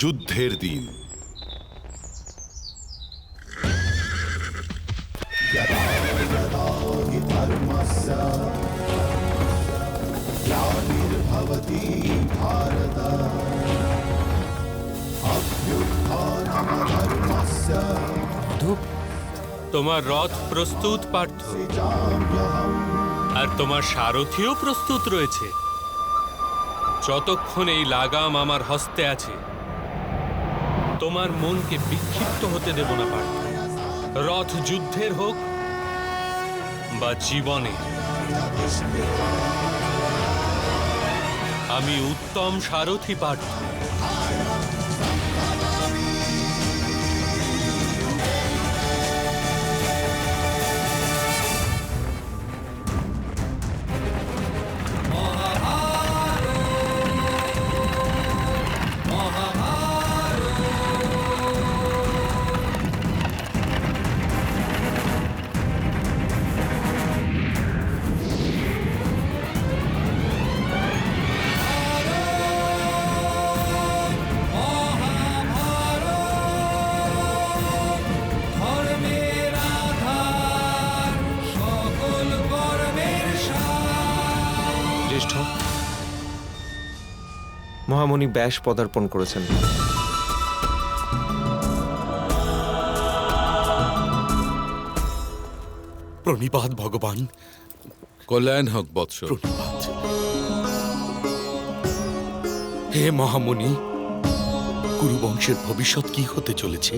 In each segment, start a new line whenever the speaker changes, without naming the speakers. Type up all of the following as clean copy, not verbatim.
যুদ্ধের দিন।
তোমার রথ প্রস্তুত পার্থ, আর তোমার সারথিও প্রস্তুত রয়েছে। যতক্ষণ এই লাগাম আমার হস্তে আছে, তোমার মনকে বিক্ষিপ্ত হতে দেব না পার্থ। রথ যুদ্ধের হোক বা জীবনের, আমি উত্তম সারথি পার্থ।
জ্যেষ্ঠ মহামণি ব্যাস পদার্পণ করেছেন।
প্রণিপাত ভগবান।
কল্যাণ হোক বৎস।
প্রণিপাত। হে মহামণি, কুরুবংশের ভবিষ্যৎ কি হতে চলেছে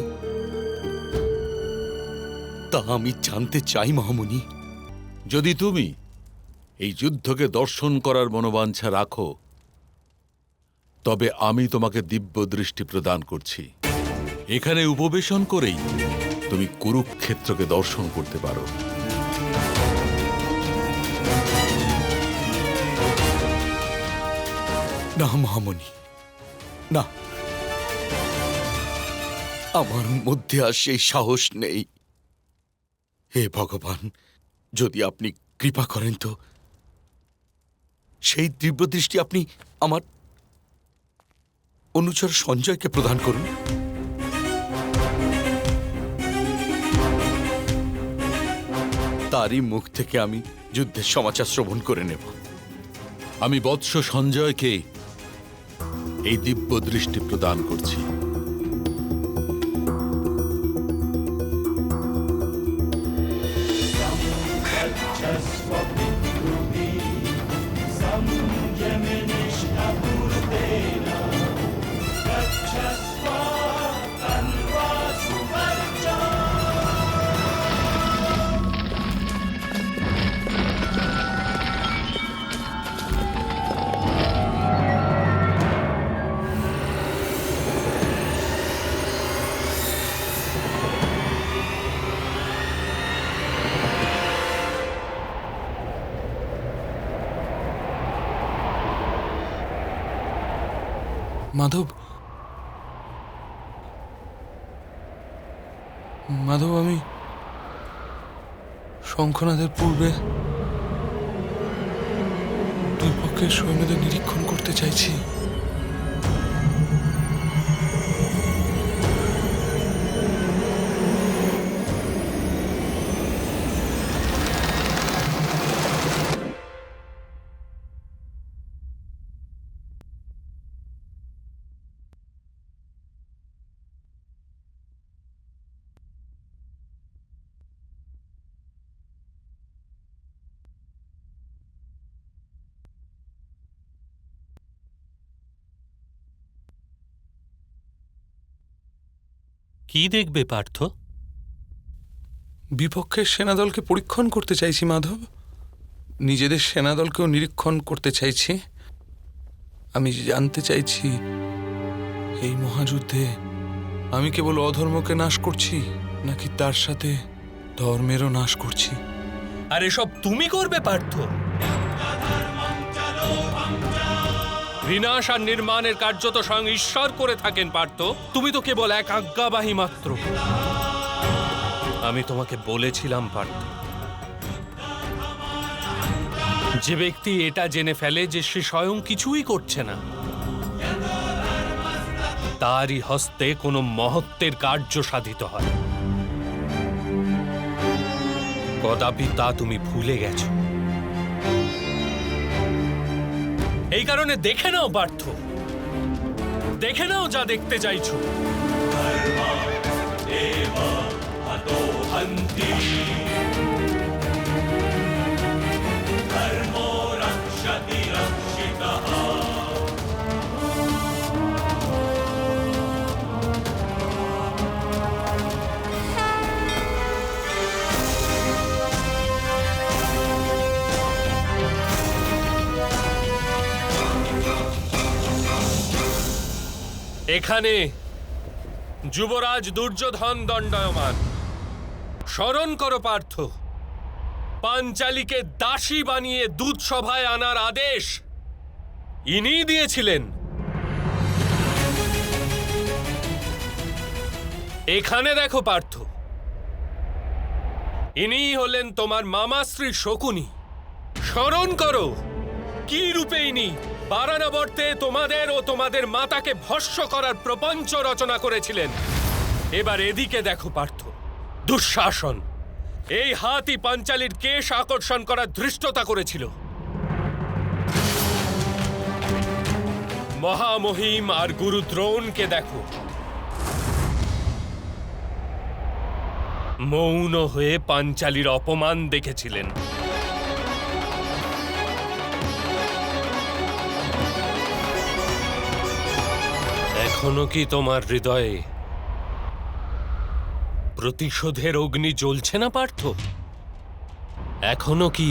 তা আমি জানতে চাই মহামণি।
যদি তুমি এই যুদ্ধকে দর্শন করার মনোবাঞ্ছা রাখো, তবে আমি তোমাকে দিব্য দৃষ্টি প্রদান করছি। এখানে উপবেশন করেই তুমি কুরুক্ষেত্রকে দর্শন করতে পারো।
না মহামণি, না, আমার মধ্যে আর সেই সাহস নেই। হে ভগবান, যদি আপনি কৃপা করেন তো সেই দিব্য দৃষ্টি আপনি আমার অনুচর সঞ্জয়কে প্রদান করুন। তারই মুখ থেকে আমি যুদ্ধের সমাচার শ্রবণ করে নেব।
আমি বৎস সঞ্জয়কে এই দিব্য দৃষ্টি প্রদান করছি।
মাধব, মাধব, আমি শঙ্খনাদের পূর্বে দুই পক্ষের সৈন্যদের নিরীক্ষণ করতে চাইছি।
কি দেখবে পার্থ?
বিপক্ষের সেনাদলকে পরীক্ষণ করতে চাইছি মাধব। নিজেদের সেনাদলকেও নিরীক্ষণ করতে চাইছি। আমি জানতে চাইছি এই মহাযুদ্ধে আমি কেবল অধর্মকে নাশ করছি নাকি তার সাথে ধর্মেরও নাশ করছি।
আর এসব তুমি করবে পার্থ? বিনাশ আর নির্মাণের কার্য তো স্বয়ং ঈশ্বর করে থাকেন পার্থ। তুমি তো কেবল এক আজ্ঞাবাহী মাত্র। আমি তোমাকে বলেছিলাম পার্থ, যে ব্যক্তি এটা জেনে ফেলে যে সে স্বয়ং কিছুই করছে না, তারই হস্তে কোনো মহত্বের কার্য সাধিত হয়। কদাপি তা তুমি ভুলে গেছো। এই কারণে দেখে নাও পার্থ, দেখে নাও যা দেখতে চাইছো। এখানে যুবরাজ দুর্যোধন দণ্ডায়মান। স্মরণ করো পার্থ, পাঞ্চালীকে দাসী বানিয়ে দূতসভায় আনার আদেশ ইনিই দিয়েছিলেন। এখানে দেখো পার্থ, ইনিই হলেন তোমার মামাশ্রী শকুনি। স্মরণ করো কি রূপে ইনি বারাণবর্তে তোমাদের ও তোমাদের মাতাকে ভস্ম করার প্রপঞ্চ রচনা করেছিলেন। এবার এদিকে দেখো পার্থ, দুঃশাসন এই হাতই পাঞ্চালীর কেশ আকর্ষণ করার ধৃষ্টতা করেছিল। মহামহিম আর গুরু দ্রোণকে দেখো, মৌন হয়ে পাঞ্চালীর অপমান দেখেছিলেন। এখনো কি তোমার হৃদয়ে প্রতিশোধের অগ্নি জ্বলছে না পার্থ? এখনো কি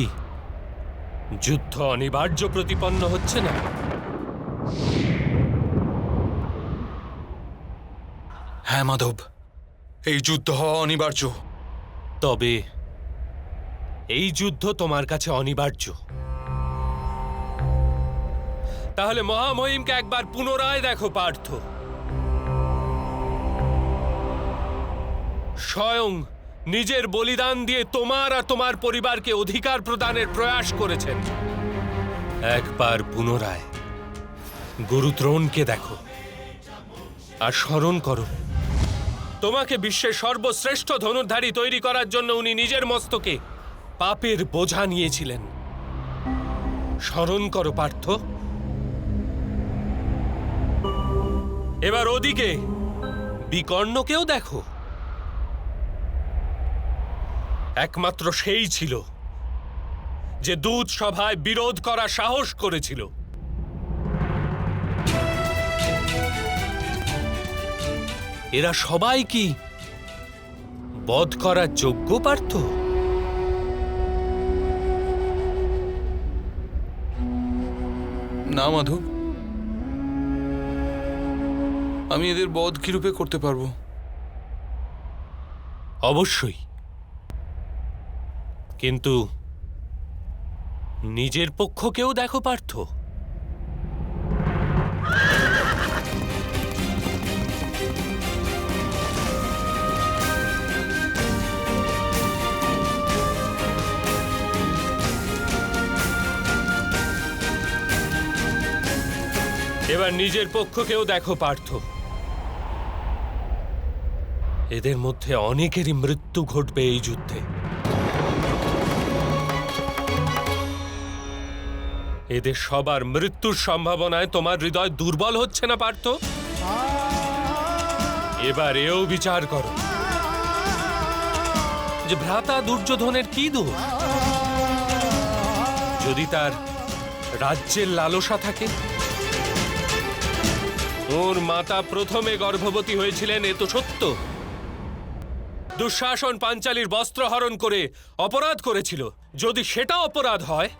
যুদ্ধ অনিবার্য প্রতিপন্ন হচ্ছে না?
হ্যাঁ মাধব, এই যুদ্ধ হওয়া অনিবার্য।
তবে এই যুদ্ধ তোমার কাছে অনিবার্য। তাহলে মহামহিমকে একবার পুনরায় দেখো পার্থ। স্বয়ং নিজের বলিদান দিয়ে তোমার আর তোমার পরিবারকে অধিকার প্রদানের প্রয়াস করেছেন। একবার পুনরায় গুরু দ্রোণকে দেখো আর স্মরণ করো, তোমাকে বিশ্বের সর্বশ্রেষ্ঠ ধনুর্ধারী তৈরি করার জন্য উনি নিজের মস্তকে পাপের বোঝা নিয়েছিলেন। স্মরণ করো পার্থ। এবার ওদিকে বিকর্ণকেও দেখো, একমাত্র সেই ছিল যে দূত সভায় বিরোধ করা সাহস করেছিল। এরা সবাই কি বধ করার যোগ্য পার্থ?
না মাধব, আমি এদের বধ কিরূপে করতে পারবো?
অবশ্যই, কিন্তু নিজের পক্ষকেও দেখো পার্থ। এবার নিজের পক্ষকেও দেখো পার্থ। এদের মধ্যে অনেকেরই মৃত্যু ঘটবে এই যুদ্ধে। এদের সবার মৃত্যুর সম্ভাবনায় তোমার হৃদয় দুর্বল হচ্ছে না পার্থ? এবার এও বিচার করো যে ভ্রাতা দুর্যোধনের কি দোষ? যদি তার রাজ্যের লালসা থাকে, ওর মাতা প্রথমে গর্ভবতী হয়েছিলেন এ তো সত্য। দুঃশাসন পাঞ্চালীর বস্ত্র হরণ করে অপরাধ করেছিল। যদি সেটা অপরাধ হয়,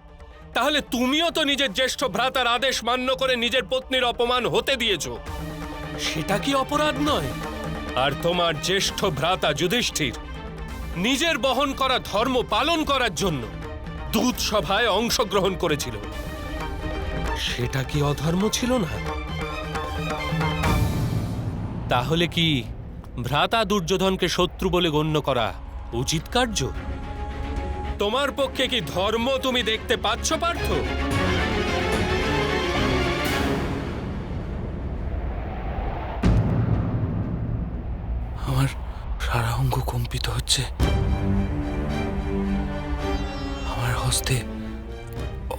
তাহলে তুমিও তো নিজের জ্যেষ্ঠ ভ্রাতার আদেশ মান্য করে নিজের পত্নীর অপমান হতে দিয়েছ। সেটা কি অপরাধ নয়? আর তোমার জ্যেষ্ঠ ভ্রাতা যুধিষ্ঠির নিজের বহন করা ধর্ম পালন করার জন্য দূত সভায় অংশগ্রহণ করেছিল। সেটা কি অধর্ম ছিল না? তাহলে কি ভ্রাতা দুর্যোধনকে শত্রু বলে গণ্য করা উচিত কার্য? তোমার পক্ষে কি ধর্ম তুমি দেখতে পাচ্ছ পার্থ?
আমার সারা অঙ্গ কম্পিত হচ্ছে। আমার হস্তে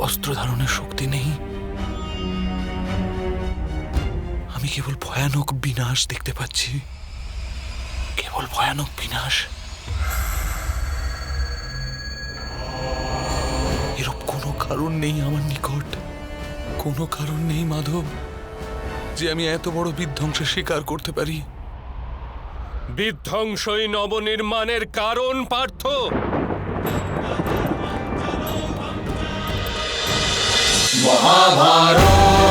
অস্ত্র ধারণের শক্তি নেই। আমি কেবল ভয়ানক বিনাশ দেখতে পাচ্ছি, কেবল ভয়ানক বিনাশ। এরূপ কোনো কারণ নেই আমার নিকট, কোনো কারণ নেই মাধব, যে আমি এত বড় বিধ্বংসের স্বীকার করতে পারি।
বিধ্বংসই নবনির্মাণের কারণ পার্থ।
মহাভারত